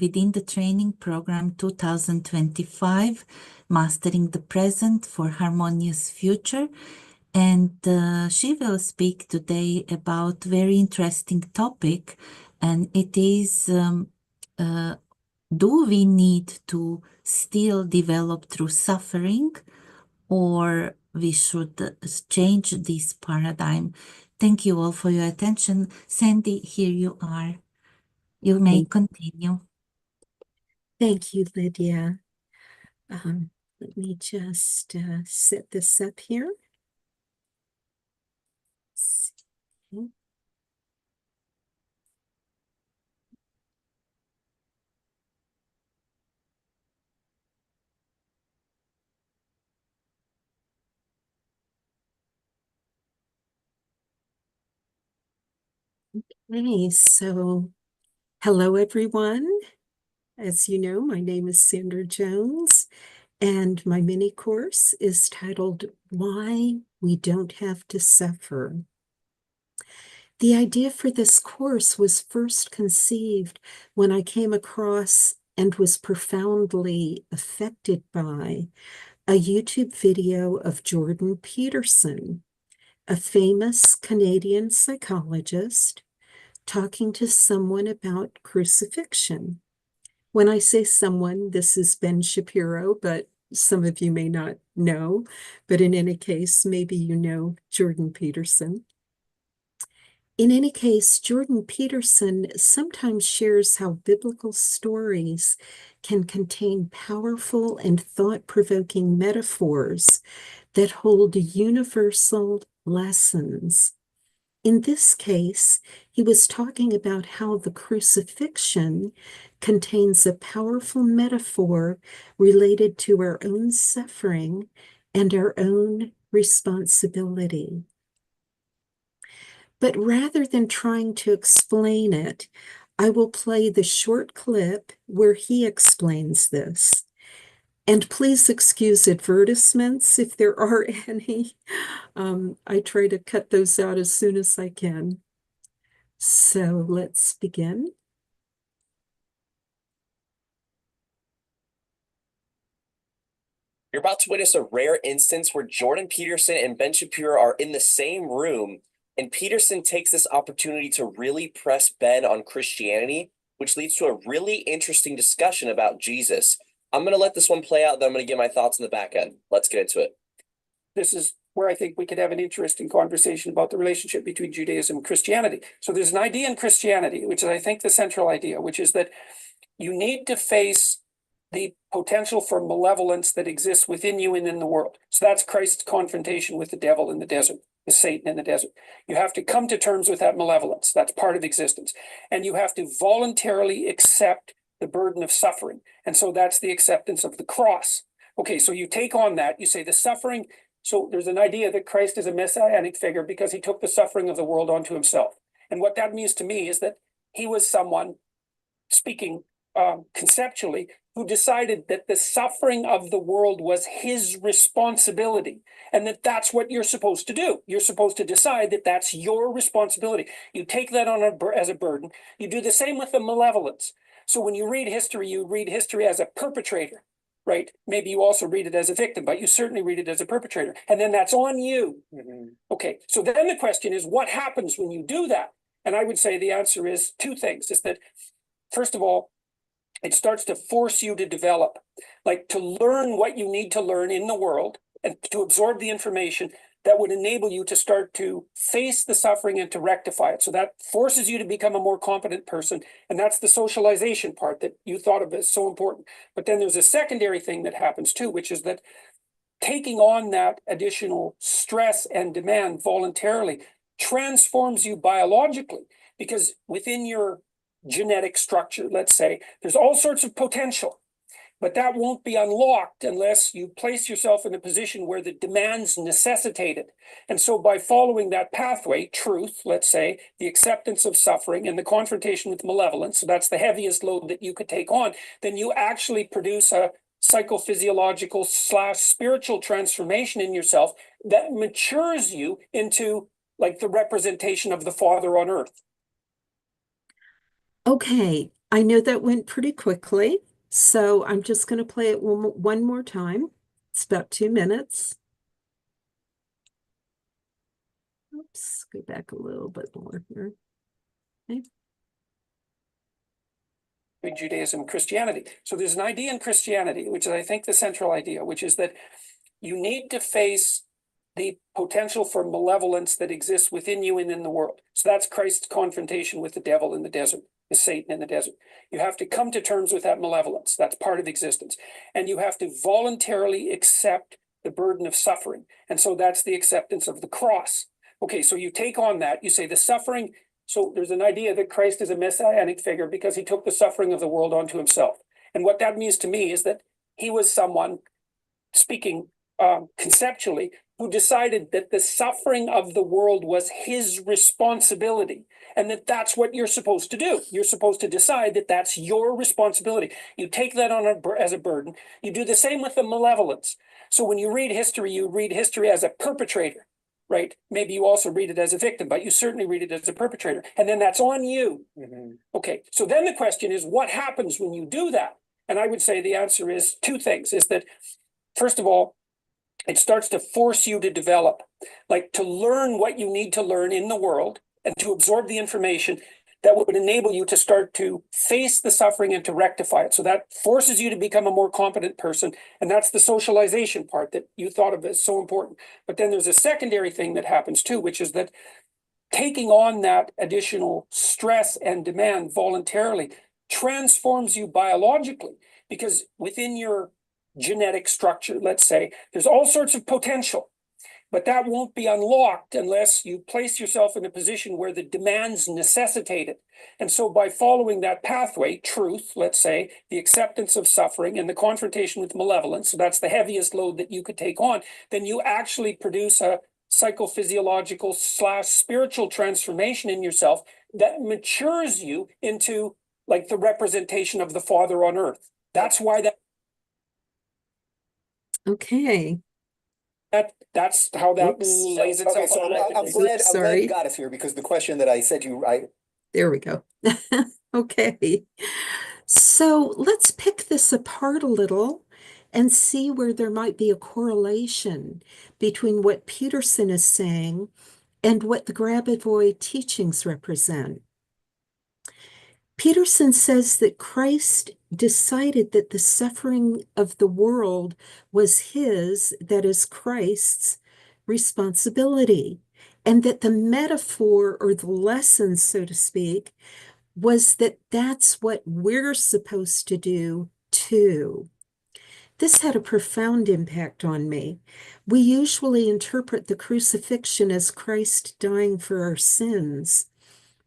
within the training program 2025, Mastering the Present for Harmonious Future. And she will speak today about very interesting topic, and it is do we need to still develop through suffering, or we should change this paradigm? Thank you all for your attention. Sandy, here you are. You may continue. Thank you, Lydia. Let me just set this up here. Okay, so hello, everyone. As you know, my name is Sandra Jones, and my mini course is titled Why We Don't Have to Suffer. The idea for this course was first conceived when I came across and was profoundly affected by a YouTube video of Jordan Peterson, a famous Canadian psychologist, talking to someone about crucifixion. When I say someone, this is Ben Shapiro, but some of you may not know. But in any case, maybe you know Jordan Peterson. In any case, Jordan Peterson sometimes shares how biblical stories can contain powerful and thought-provoking metaphors that hold universal lessons. In this case, he was talking about how the crucifixion contains a powerful metaphor related to our own suffering and our own responsibility. But rather than trying to explain it, I will play the short clip where he explains this. And please excuse advertisements if there are any. I try to cut those out as soon as I can. So let's begin. You're about to witness a rare instance where Jordan Peterson and Ben Shapiro are in the same room, and Peterson takes this opportunity to really press Ben on Christianity, which leads to a really interesting discussion about Jesus. I'm going to let this one play out, then I'm going to give my thoughts on the back end. Let's get into it. This is where I think we could have an interesting conversation about the relationship between Judaism and Christianity. So there's an idea in Christianity, which is, I think, the central idea, which is that you need to face the potential for malevolence that exists within you and in the world. So that's Christ's confrontation with the devil in the desert, with Satan in the desert. You have to come to terms with that malevolence. That's part of existence. And you have to voluntarily accept the burden of suffering. And so that's the acceptance of the cross. Okay, so you take on that, you say the suffering. So there's an idea that Christ is a messianic figure because he took the suffering of the world onto himself. And what that means to me is that he was someone, speaking conceptually, who decided that the suffering of the world was his responsibility, and that that's what you're supposed to do. You're supposed to decide that that's your responsibility. You take that on as a burden. You do the same with the malevolence. So when you read history, you read history as a perpetrator, right? Maybe you also read it as a victim, but you certainly read it as a perpetrator. And then that's on you. Mm-hmm. Okay, so then the question is, what happens when you do that? And I would say the answer is two things. Is that, first of all, it starts to force you to develop, like to learn what you need to learn in the world and to absorb the information that would enable you to start to face the suffering and to rectify it. So that forces you to become a more competent person. And that's the socialization part that you thought of as so important. But then there's a secondary thing that happens too, which is that taking on that additional stress and demand voluntarily transforms you biologically, because within your genetic structure, let's say, there's all sorts of potential, but that won't be unlocked unless you place yourself in a position where the demands necessitate it. And so by following that pathway, truth, let's say, the acceptance of suffering and the confrontation with malevolence, so that's the heaviest load that you could take on, then you actually produce a psychophysiological / spiritual transformation in yourself that matures you into like the representation of the Father on earth. Okay, I know that went pretty quickly, so I'm just going to play it one more time. It's about 2 minutes. Oops, go back a little bit more here. Okay. Judaism and Christianity. So there's an idea in Christianity, which is, I think, the central idea, which is that you need to face the potential for malevolence that exists within you and in the world. So that's Christ's confrontation with the devil in the desert, with Satan in the desert. You have to come to terms with that malevolence. That's part of existence. And you have to voluntarily accept the burden of suffering. And so that's the acceptance of the cross. Okay, so you take on that, you say the suffering. So there's an idea that Christ is a messianic figure because he took the suffering of the world onto himself. And what that means to me is that he was someone, speaking conceptually, who decided that the suffering of the world was his responsibility, and that that's what you're supposed to do. You're supposed to decide that that's your responsibility. You take that on as a burden. You do the same with the malevolence. So when you read history as a perpetrator, right? Maybe you also read it as a victim, but you certainly read it as a perpetrator. And then that's on you. Mm-hmm. Okay, so then the question is, what happens when you do that? And I would say the answer is two things, is that, first of all, it starts to force you to develop, like to learn what you need to learn in the world and to absorb the information that would enable you to start to face the suffering and to rectify it. So that forces you to become a more competent person. And that's the socialization part that you thought of as so important. But then there's a secondary thing that happens too, which is that taking on that additional stress and demand voluntarily transforms you biologically, because within your genetic structure, let's say, there's all sorts of potential, but that won't be unlocked unless you place yourself in a position where the demands necessitate it. And so by following that pathway, truth, let's say, the acceptance of suffering and the confrontation with malevolence, so that's the heaviest load that you could take on, then you actually produce a psychophysiological / spiritual transformation in yourself that matures you into like the representation of the Father on earth. That's why that. Okay. That's how that lays itself. Okay, so I'm glad you got us here, because the question that I said There we go. Okay. So let's pick this apart a little and see where there might be a correlation between what Peterson is saying and what the Grabavoy teachings represent. Peterson says that Christ decided that the suffering of the world was his, that is Christ's, responsibility, and that the metaphor, or the lesson, so to speak, was that that's what we're supposed to do too. This had a profound impact on me. We usually interpret the crucifixion as Christ dying for our sins.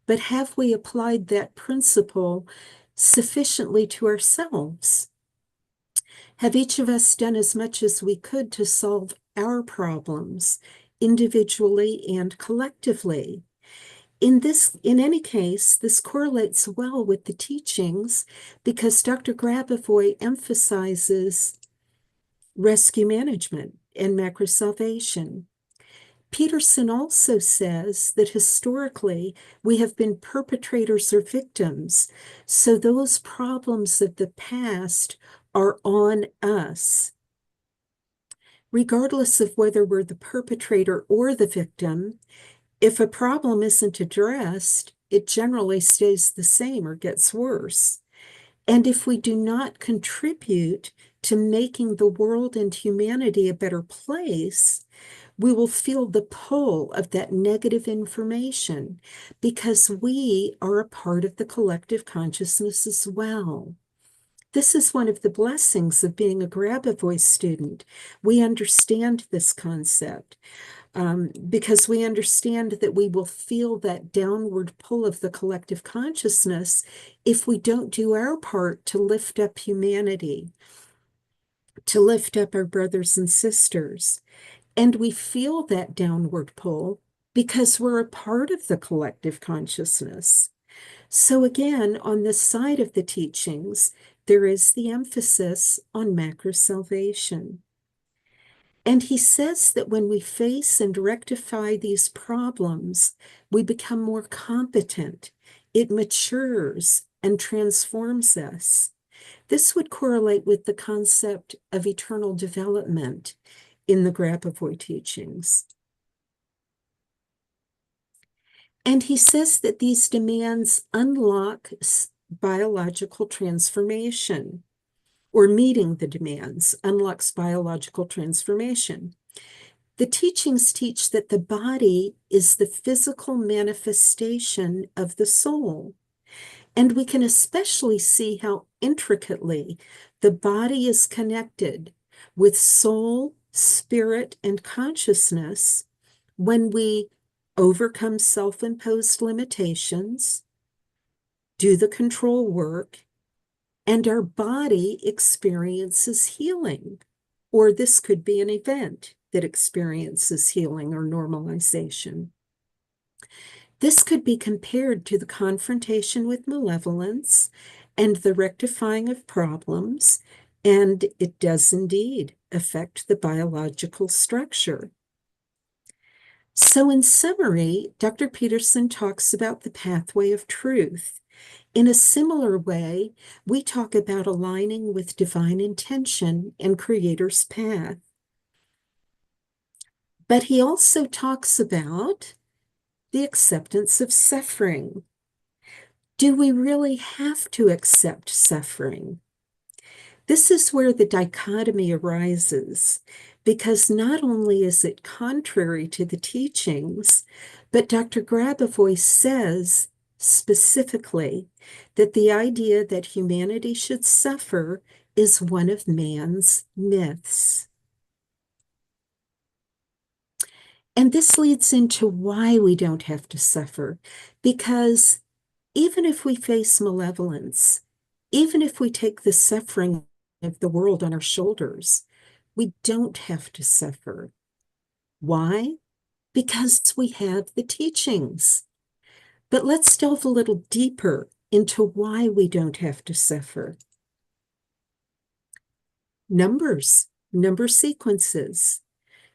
But have we applied that principle sufficiently to ourselves? Have each of us done as much as we could to solve our problems, individually and collectively? In any case, this correlates well with the teachings, because Dr. Grabavoy emphasizes rescue management and macro salvation. Peterson also says that historically we have been perpetrators or victims, so those problems of the past are on us. Regardless of whether we're the perpetrator or the victim, if a problem isn't addressed, it generally stays the same or gets worse. And if we do not contribute to making the world and humanity a better place, we will feel the pull of that negative information, because we are a part of the collective consciousness as well. This is one of the blessings of being a Grabavoy student. We understand this concept because we understand that we will feel that downward pull of the collective consciousness if we don't do our part to lift up humanity, to lift up our brothers and sisters. And we feel that downward pull because we're a part of the collective consciousness. So again, on this side of the teachings, there is the emphasis on macro salvation. And he says that when we face and rectify these problems, we become more competent. It matures and transforms us. This would correlate with the concept of eternal development in the Grabovoi teachings. And he says that these demands unlock biological transformation, or meeting the demands unlocks biological transformation. The teachings teach that the body is the physical manifestation of the soul. And we can especially see how intricately the body is connected with soul, spirit, and consciousness when we overcome self-imposed limitations, do the control work, and our body experiences healing. Or this could be an event that experiences healing or normalization. This could be compared to the confrontation with malevolence and the rectifying of problems, and it does indeed affect the biological structure. So in summary, Dr. Peterson talks about the pathway of truth. In a similar way, we talk about aligning with divine intention and Creator's path. But he also talks about the acceptance of suffering. Do we really have to accept suffering? This is where the dichotomy arises, because not only is it contrary to the teachings, but Dr. Grabovoi says specifically that the idea that humanity should suffer is one of man's myths. And this leads into why we don't have to suffer, because even if we face malevolence, even if we take the suffering of the world on our shoulders, we don't have to suffer. Why? Because we have the teachings. But let's delve a little deeper into why we don't have to suffer. Numbers, number sequences.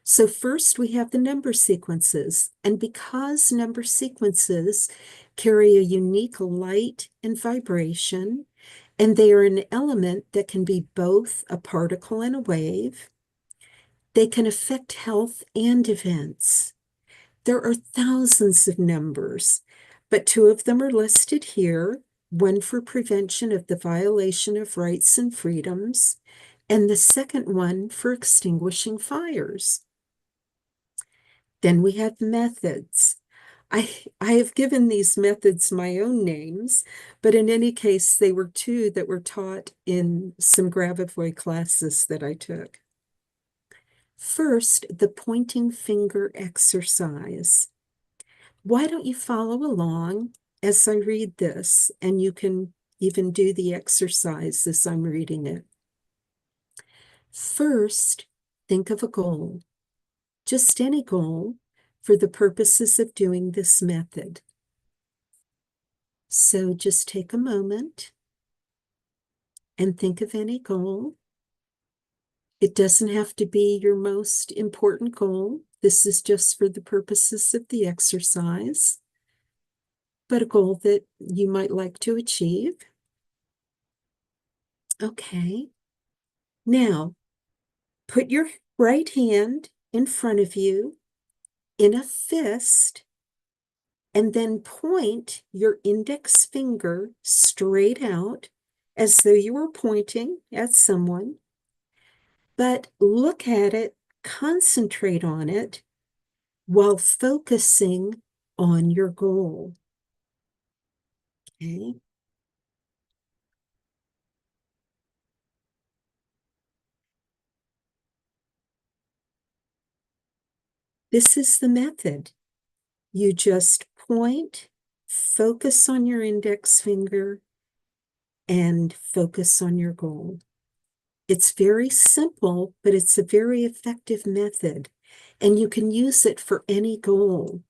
So first we have the number sequences, and because number sequences carry a unique light and vibration, and they are an element that can be both a particle and a wave, they can affect health and events. There are thousands of numbers, but 2 of them are listed here, one for prevention of the violation of rights and freedoms, and the second one for extinguishing fires. Then we have methods. I have given these methods my own names, but in any case, they were 2 that were taught in some Grabovoi classes that I took. First, the pointing finger exercise. Why don't you follow along as I read this, and you can even do the exercise as I'm reading it. First, think of a goal. Just any goal for the purposes of doing this method. So just take a moment and think of any goal. It doesn't have to be your most important goal. This is just for the purposes of the exercise, but a goal that you might like to achieve. Okay. Now, put your right hand in front of you in a fist, and then point your index finger straight out as though you were pointing at someone, but look at it, concentrate on it while focusing on your goal. Okay. This is the method. You just point, focus on your index finger, and focus on your goal. It's very simple, but it's a very effective method, and you can use it for any goal.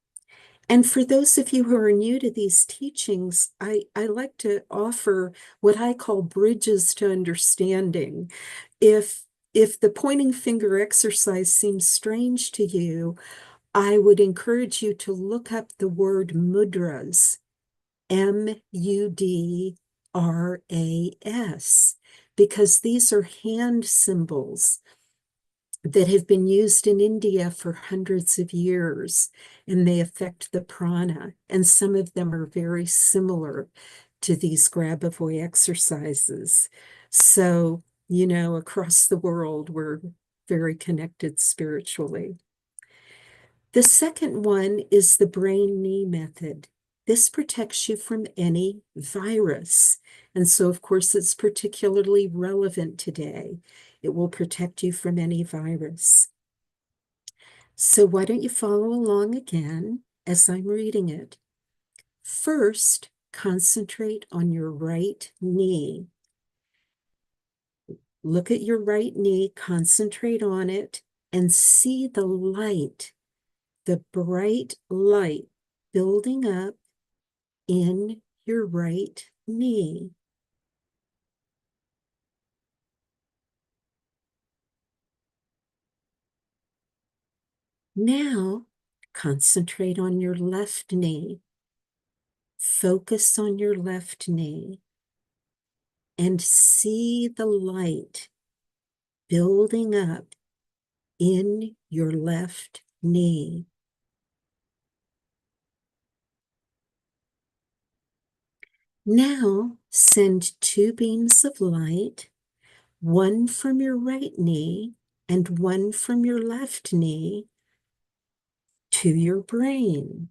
And for those of you who are new to these teachings, I like to offer what I call bridges to understanding. If the pointing finger exercise seems strange to you, I would encourage you to look up the word mudras, M-U-D-R-A-S, RAS, because these are hand symbols that have been used in India for hundreds of years, and they affect the prana. And some of them are very similar to these Grabovoi exercises. So, you know, across the world, we're very connected spiritually. The second one is the brain knee method. This protects you from any virus. And so, of course, it's particularly relevant today. It will protect you from any virus. So why don't you follow along again as I'm reading it? First, concentrate on your right knee. Look at your right knee, concentrate on it, and see the light, the bright light building up in your right knee. Now, concentrate on your left knee. Focus on your left knee and see the light building up in your left knee. Now, send two beams of light, one from your right knee and one from your left knee, to your brain.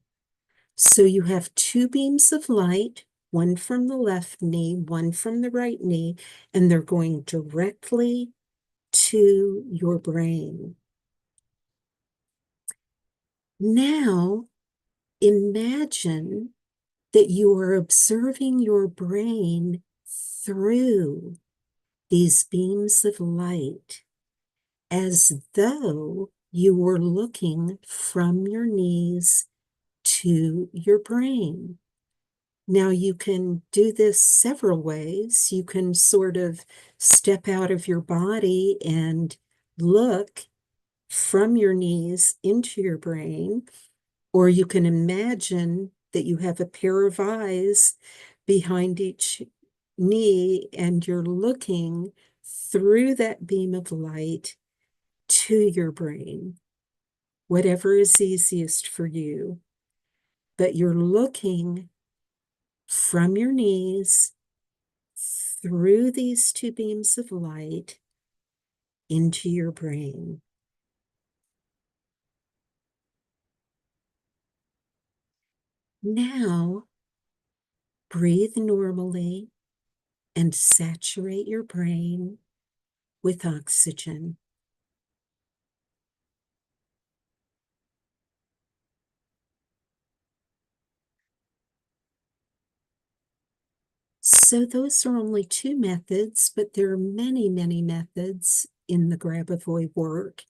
So you have two beams of light, one from the left knee, one from the right knee, and they're going directly to your brain. Now, imagine that you are observing your brain through these beams of light, as though you were looking from your knees to your brain. Now, you can do this several ways. You can sort of step out of your body and look from your knees into your brain, or you can imagine that you have a pair of eyes behind each knee and you're looking through that beam of light to your brain, whatever is easiest for you. But you're looking from your knees through these two beams of light into your brain. Now, breathe normally and saturate your brain with oxygen. So those are only two methods, but there are many, many methods in the Grabovoi work,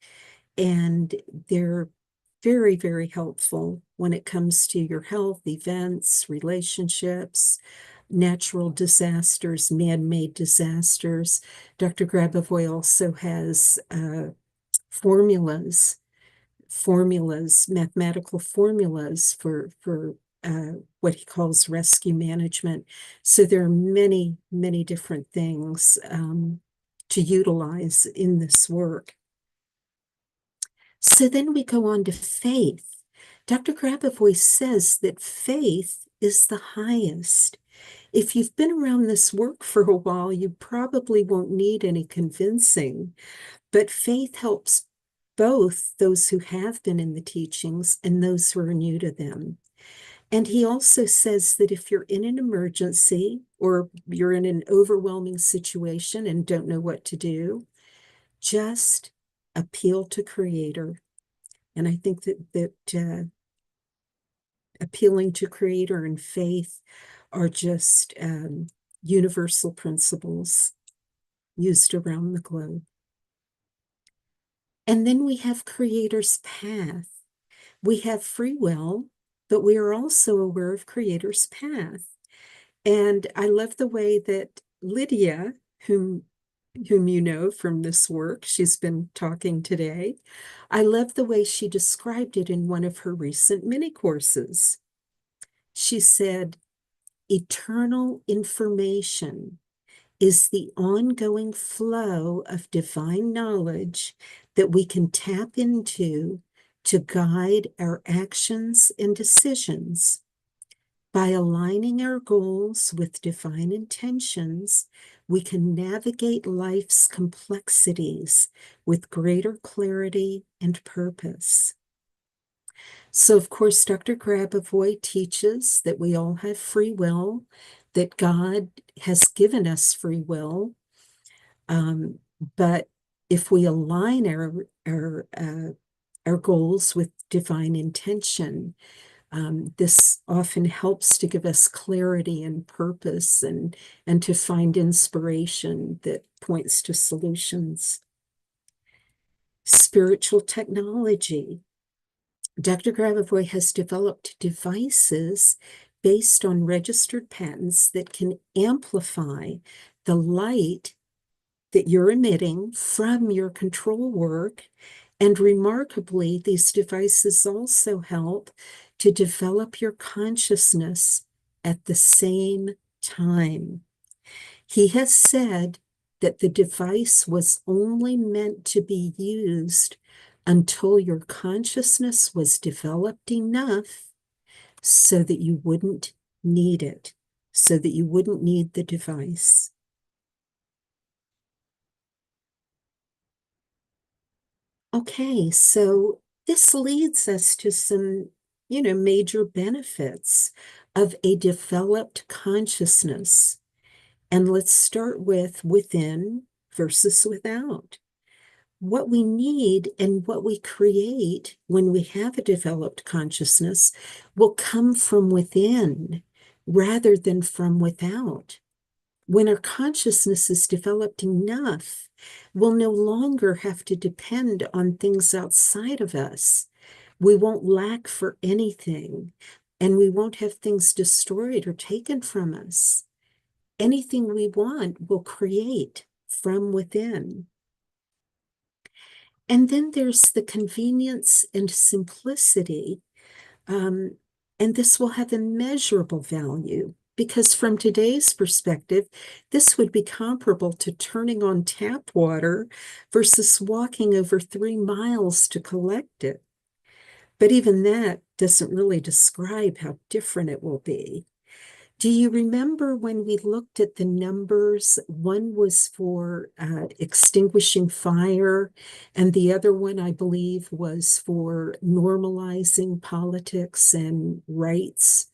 and they're very, very helpful when it comes to your health, events, relationships, natural disasters, man-made disasters. Dr. Grabovoi also has formulas, mathematical formulas for what he calls rescue management. So there are many, many different things to utilize in this work. So then we go on to faith. Dr. Grabovoi says that faith is the highest. If you've been around this work for a while, you probably won't need any convincing, but faith helps both those who have been in the teachings and those who are new to them. And he also says that if you're in an emergency or you're in an overwhelming situation and don't know what to do, just appeal to Creator. And I think that appealing to Creator and faith are just universal principles used around the globe. And then we have Creator's path. We have free will, but we are also aware of Creator's path. And I love the way that Lydia, whom you know from this work, she's been talking today, I love the way she described it in one of her recent mini courses. She said, eternal information is the ongoing flow of divine knowledge that we can tap into to guide our actions and decisions. By aligning our goals with divine intentions, we can navigate life's complexities with greater clarity and purpose. So, of course, Dr. Grabavoy teaches that we all have free will, that God has given us free will. But if we align our goals with divine intention, this often helps to give us clarity and purpose and to find inspiration that points to solutions. Spiritual technology. Dr. Grabavoy has developed devices based on registered patents that can amplify the light that you're emitting from your control work. And remarkably, these devices also help to develop your consciousness at the same time. He has said that the device was only meant to be used until your consciousness was developed enough so that you wouldn't need it, so that you wouldn't need the device. Okay, so this leads us to some, major benefits of a developed consciousness. And let's start with within versus without. What we need and what we create when we have a developed consciousness will come from within rather than from without. When our consciousness is developed enough, we'll no longer have to depend on things outside of us. We won't lack for anything, and we won't have things destroyed or taken from us. Anything we want will create from within. And then there's the convenience and simplicity, and this will have immeasurable value. Because from today's perspective, this would be comparable to turning on tap water versus walking over 3 miles to collect it. But even that doesn't really describe how different it will be. Do you remember when we looked at the numbers? One was for extinguishing fire, and the other one, I believe, was for normalizing politics and rights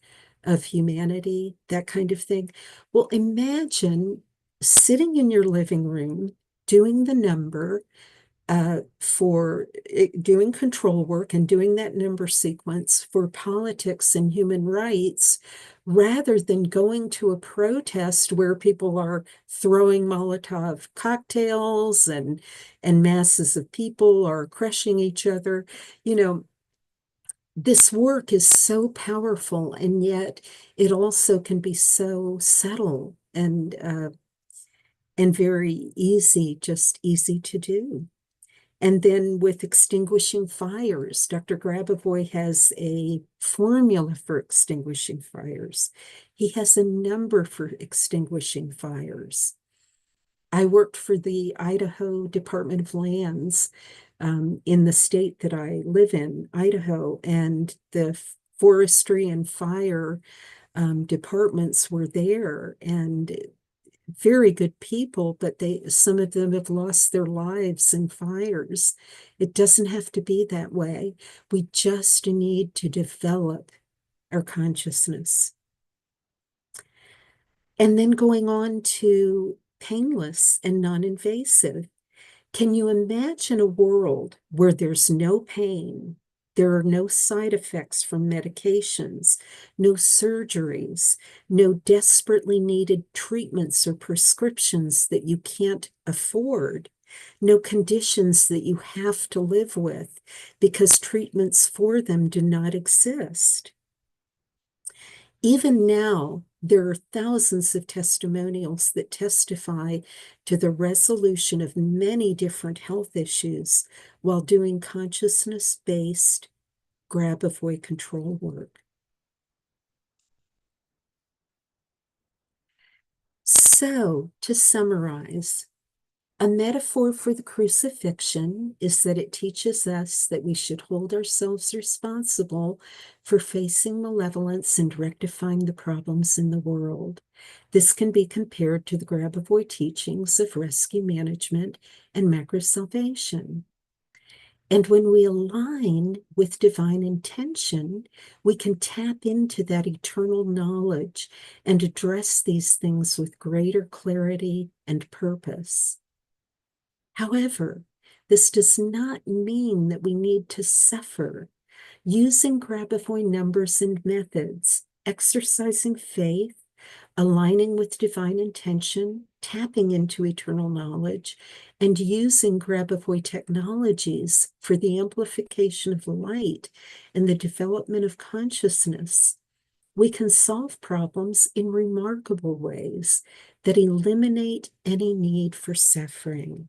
of humanity, that kind of thing. Well, imagine sitting in your living room doing the number for doing control work and doing that number sequence for politics and human rights, rather than going to a protest where people are throwing Molotov cocktails and masses of people are crushing each other. This work is so powerful, and yet it also can be so subtle and very easy, just easy to do. And then with extinguishing fires, Dr. Grabavoy has a formula for extinguishing fires. He has a number for extinguishing fires. I worked for the Idaho Department of Lands in the state that I live in, Idaho, and the forestry and fire departments were there, and very good people, but some of them have lost their lives in fires. It doesn't have to be that way. We just need to develop our consciousness. And then going on to painless and non-invasive. Can you imagine a world where there's no pain? There are no side effects from medications, no surgeries, no desperately needed treatments or prescriptions that you can't afford, no conditions that you have to live with because treatments for them do not exist. Even now, there are thousands of testimonials that testify to the resolution of many different health issues while doing consciousness-based Grabavoy control work. So, to summarize, a metaphor for the crucifixion is that it teaches us that we should hold ourselves responsible for facing malevolence and rectifying the problems in the world. This can be compared to the Grabovoi teachings of rescue management and macro salvation. And when we align with divine intention, we can tap into that eternal knowledge and address these things with greater clarity and purpose. However, this does not mean that we need to suffer. Using Grabovoi numbers and methods, exercising faith, aligning with divine intention, tapping into eternal knowledge, and using Grabovoi technologies for the amplification of light and the development of consciousness, we can solve problems in remarkable ways that eliminate any need for suffering.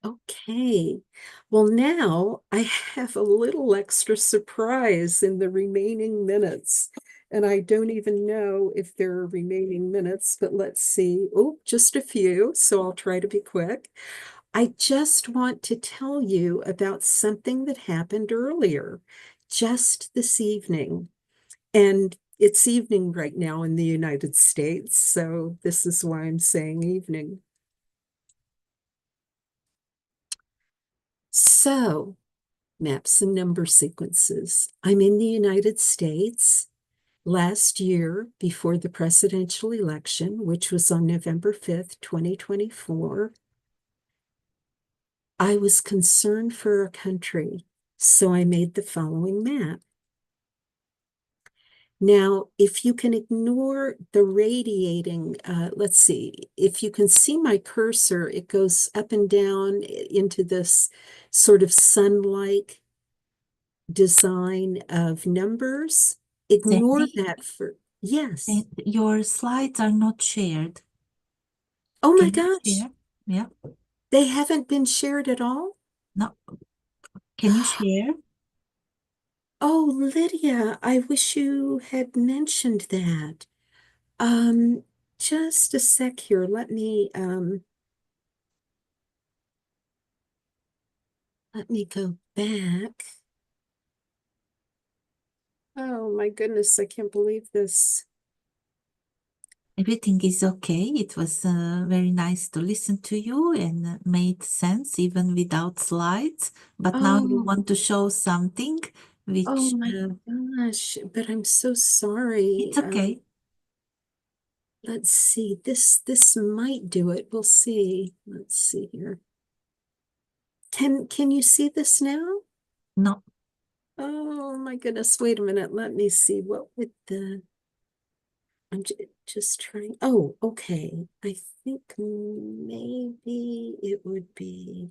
Okay, well, now I have a little extra surprise in the remaining minutes. And I don't even know if there are remaining minutes, but let's see. Oh, just a few, so I'll try to be quick. I just want to tell you about something that happened earlier, just this evening. And it's evening right now in the United States, so this is why I'm saying evening. So, maps and number sequences. I'm in the United States. Last year, before the presidential election, which was on November 5th, 2024, I was concerned for our country, so I made the following map. Now, if you can ignore the radiating, let's see, if you can see my cursor, it goes up and down into this sort of sun-like design of numbers. Ignore Sandy, that for, yes. your slides are not shared. Oh my Can you gosh, share? Yeah. they haven't been shared at all? No. Can you share? Oh, Lydia, I wish you had mentioned that. Just a sec here. Let me go back. Oh my goodness, I can't believe this. Everything is okay. It was very nice to listen to you and made sense even without slides. But now you Oh, want to show something which oh my gosh, but I'm so sorry. it's okay. Let's see. This might do it. We'll see. Let's see here. Can you see this now? No, Oh my goodness. Wait a minute. Let me see. What would the I'm just trying. Oh, okay. I think maybe it would be.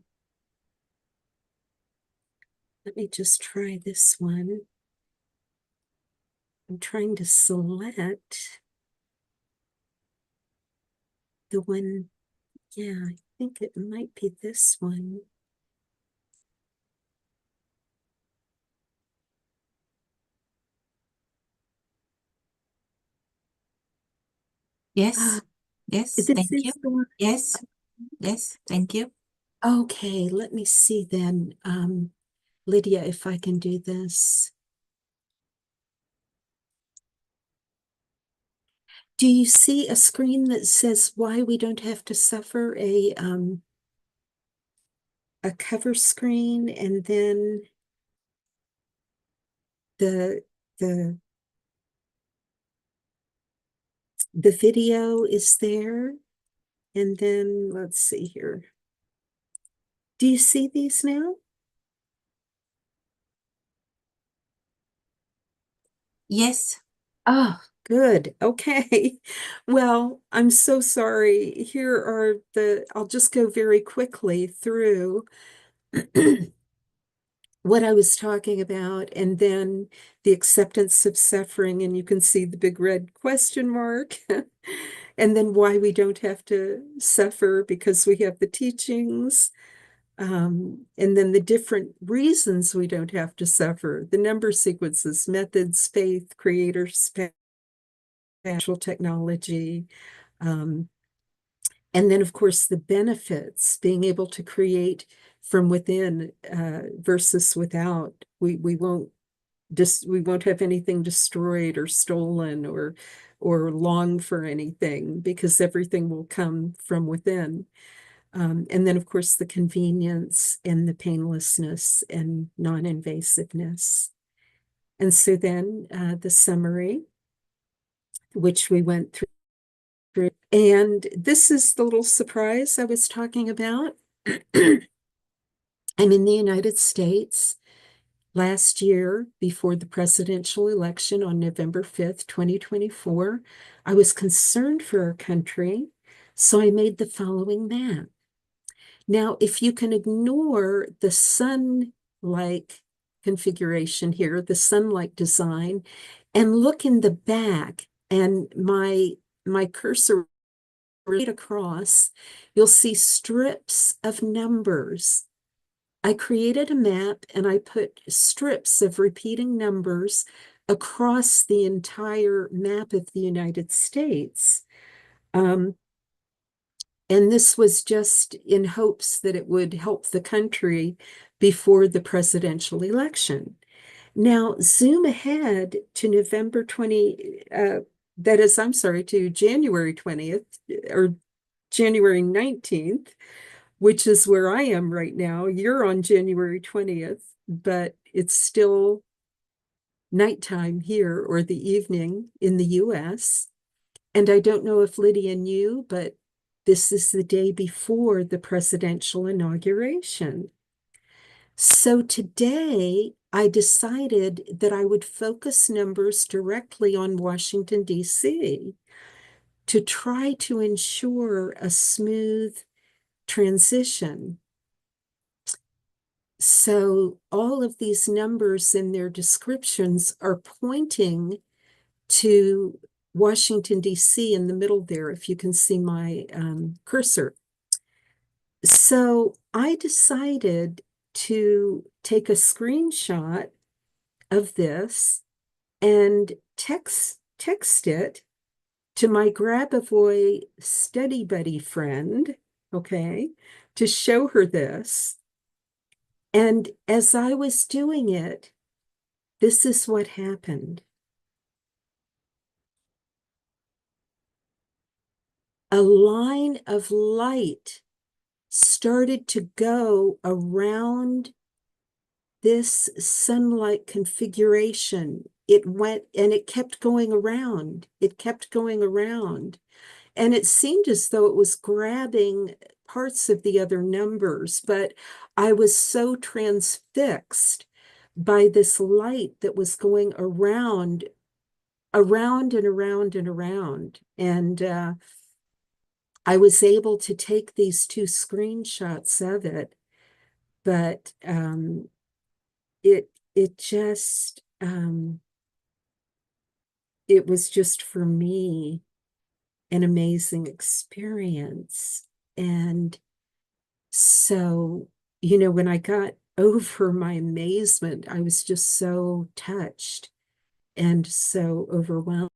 Let me just try this one. I'm trying to select the one. Yeah, I think it might be this one. yes, Ah, yes, this thank you. is the one. Yes, yes, thank you. Okay, let me see then. Lydia, if I can do this. Do you see a screen that says why we don't have to suffer, a cover screen, and then the the the video is there, and then let's see here. Do you see these now? Yes, Oh, good. Okay. Well, I'm so sorry. Here are I'll just go very quickly through what I was talking about, and then the acceptance of suffering, and you can see the big red question mark, and then why we don't have to suffer because we have the teachings, and then the different reasons we don't have to suffer, the number sequences, methods, faith, creator, actual technology. And then, of course, the benefits, being able to create from within versus without. We won't have anything destroyed or stolen or long for anything, because everything will come from within. And then, of course, the convenience and the painlessness and non-invasiveness. And so then the summary, which we went through. And this is the little surprise I was talking about. I'm in the United States. Last year, before the presidential election on November 5th, 2024, I was concerned for our country, so I made the following map. Now, if you can ignore the sun-like configuration here, the sun-like design, and look in the back, and my cursor right across, you'll see strips of numbers. I created a map and I put strips of repeating numbers across the entire map of the United States. And this was just in hopes that it would help the country before the presidential election. Now, zoom ahead to November 20, to January 20th or January 19th, which is where I am right now. You're on January 20th, but it's still nighttime here, or the evening in the US. And I don't know if Lydia knew, but this is the day before the presidential inauguration. So today, I decided that I would focus numbers directly on Washington, D.C. to try to ensure a smooth transition. So all of these numbers in their descriptions are pointing to Washington, D.C. in the middle there, if you can see my cursor. So I decided to take a screenshot of this and text it to my Grabavoy study buddy friend, okay, to show her this. And as I was doing it, this is what happened. A line of light started to go around this sunlight configuration. It went and it kept going around. It kept going around. And it seemed as though it was grabbing parts of the other numbers, but I was so transfixed by this light that was going around and around and around. And I was able to take these two screenshots of it, but it just, it was just for me an amazing experience. And so, you know, when I got over my amazement, I was just so touched and so overwhelmed.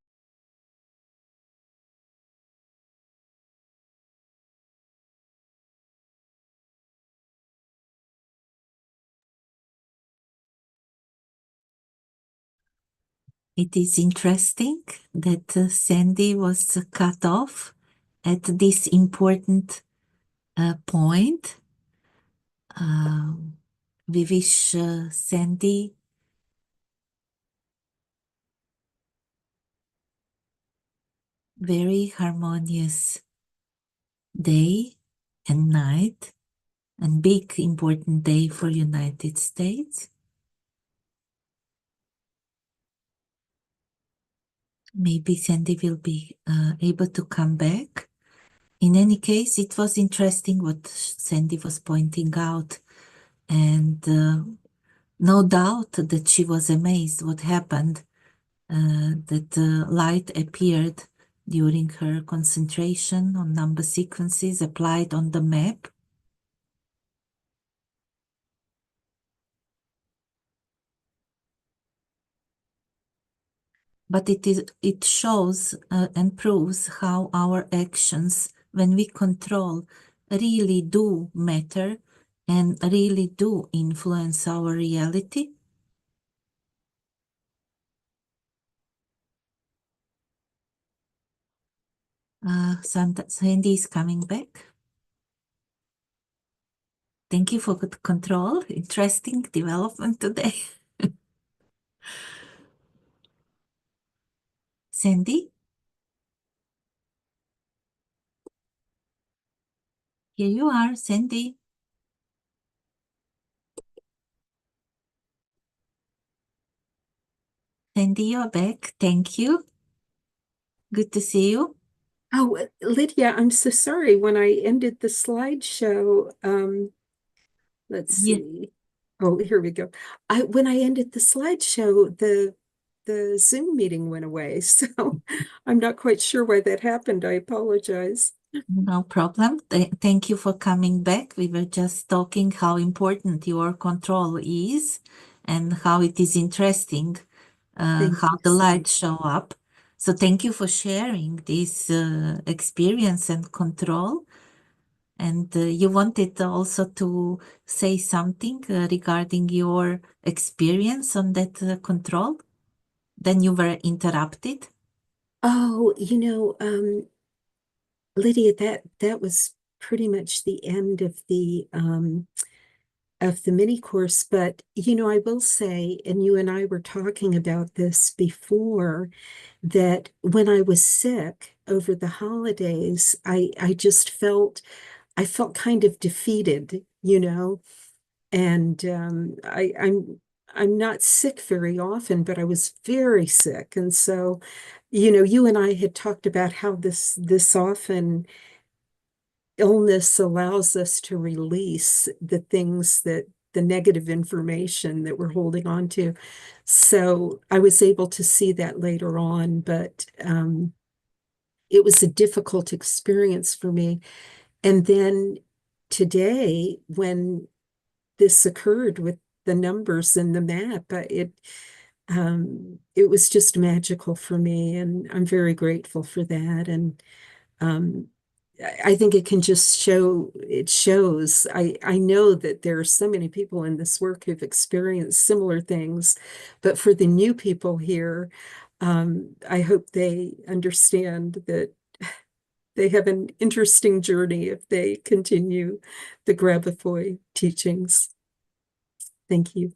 It is interesting that Sandy was cut off at this important point. We wish Sandy very harmonious day and night, and big important day for United States. Maybe Sandy will be able to come back. In any case, it was interesting what Sandy was pointing out, and no doubt that she was amazed what happened, that light appeared during her concentration on number sequences applied on the map. but it shows and proves how our actions, when we control, really do matter and really do influence our reality. Sandy is coming back. Thank you for good control. Interesting development today. Sandy? Here you are, Sandy. Sandy, you're back. Thank you. Good to see you. Oh, Lydia, I'm so sorry. When I ended the slideshow, let's Yeah. see. Oh, here we go. When I ended the slideshow, the Zoom meeting went away. So I'm not quite sure why that happened. I apologize. No problem. Thank you for coming back. We were just talking how important your control is and how it is interesting Thank how you the so lights show up. So thank you for sharing this experience and control. And you wanted also to say something regarding your experience on that control? Then you were interrupted. Oh, Lydia, that was pretty much the end of the mini course. But I will say, and you and I were talking about this before, that when I was sick over the holidays, I just I felt kind of defeated, and I'm not sick very often, but I was very sick. And so, you and I had talked about how this often illness allows us to release the things the negative information that we're holding on to. So I was able to see that later on, but it was a difficult experience for me. And then today, when this occurred with the numbers and the map, it was just magical for me, and I'm very grateful for that. And I think it can just it shows. I know that there are so many people in this work who've experienced similar things, but for the new people here, I hope they understand that they have an interesting journey if they continue the Grabavoy teachings. Thank you.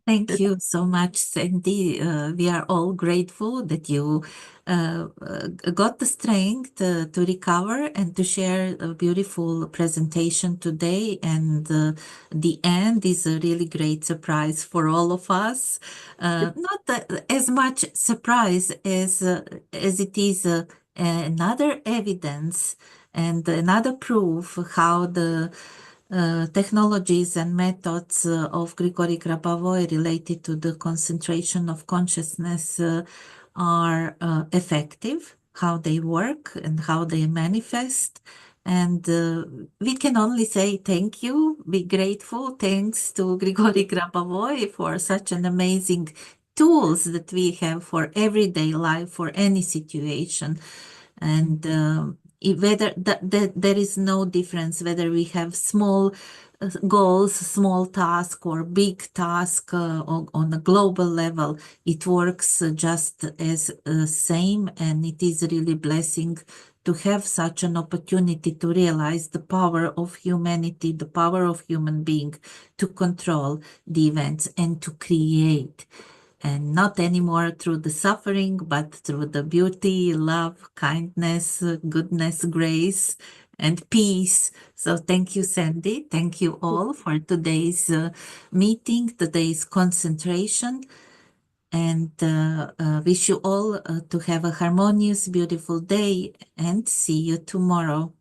Thank you so much, Sandy. We are all grateful that you got the strength to recover and to share a beautiful presentation today. And the end is a really great surprise for all of us. Not as much surprise as it is another evidence and another proof how the technologies and methods of Grigory Grabavoy related to the concentration of consciousness are effective, how they work and how they manifest. And we can only say thank you, be grateful. Thanks to Grigory Grabavoy for such an amazing tools that we have for everyday life, for any situation. And whether there is no difference whether we have small goals, small task or big task on a global level, it works just as same, and it is really blessing to have such an opportunity to realize the power of humanity, the power of human being to control the events and to create. And not anymore through the suffering, but through the beauty, love, kindness, goodness, grace, and peace. So thank you, Sandy. Thank you all for today's meeting, today's concentration. And wish you all to have a harmonious, beautiful day, and see you tomorrow.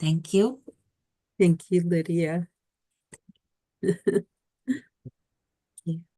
Thank you. Thank you, Lydia.